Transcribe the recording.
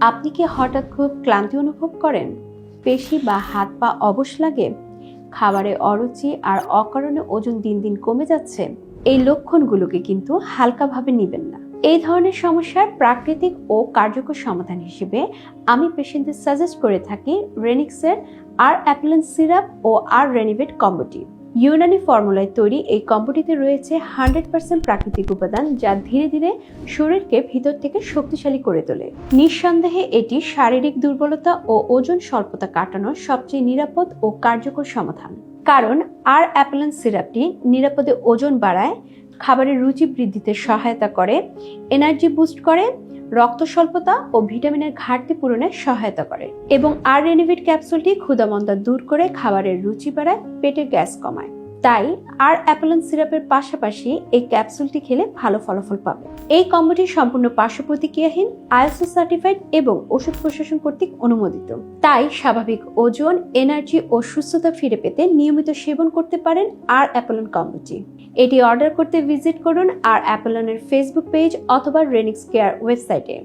আপনি কি হঠাৎ খুব ক্লান্তি অনুভব করেন? পেশি বা হাত পা অবশ লাগে? খাবারে অরুচি আর অকারণে ওজন দিন দিন কমে যাচ্ছে? এই লক্ষণগুলোকে কিন্তু হালকাভাবে নেবেন না। এই ধরনের সমস্যার প্রাকৃতিক ও কার্যকর সমাধান হিসেবে আমি পেশেন্টদের সাজেস্ট করে থাকি রেনিক্সের আর অ্যাপেলেন সিরাপ ও আর রেনিভেট কম্বোটি। ইউনানি ফর্মুলায় তৈরি এই কম্বোটিতে রয়েছে 100% প্রাকৃতিক উপাদান, যা ধীরে ধীরে শরীরকে ভিতর থেকে শক্তিশালী করে তোলে। নিঃসন্দেহে এটি শারীরিক দুর্বলতা ও ওজন স্বল্পতা কাটানোর সবচেয়ে নিরাপদ ও কার্যকর সমাধান। কারণ আর অ্যাপেলেন সিরাপটি নিরাপদে ওজন বাড়ায়, খাবারের রুচি বৃদ্ধিতে সহায়তা করে, এনার্জি বুস্ট করে, রক্ত স্বল্পতা ও ভিটামিনের ঘাটতি পূরণে সহায়তা করে এবং আর রেনিভিট ক্যাপসুলটি ক্ষুধামন্দা দূর করে খাবারের রুচি বাড়ায়, পেটের গ্যাস কমায়। তাই আর অ্যাপেলেন সিরাপের পাশাপাশি এই ক্যাপসুলটি খেলে ভালো ফলাফল পাবে। এই কম্বোটি সম্পূর্ণ পার্শ্ব প্রতিক্রিয়াহীন, আইএসও সার্টিফাইড এবং ওষুধ প্রশাসন কর্তৃক অনুমোদিত। তাই স্বাভাবিক ওজন, এনার্জি ও সুস্থতা ফিরে পেতে নিয়মিত সেবন করতে পারেন আর অ্যাপেলেন কম্বোটি। এটি অর্ডার করতে ভিজিট করুন আর অ্যাপেলেনের ফেসবুক পেজ অথবা রেনিক্স কেয়ার ওয়েবসাইটে।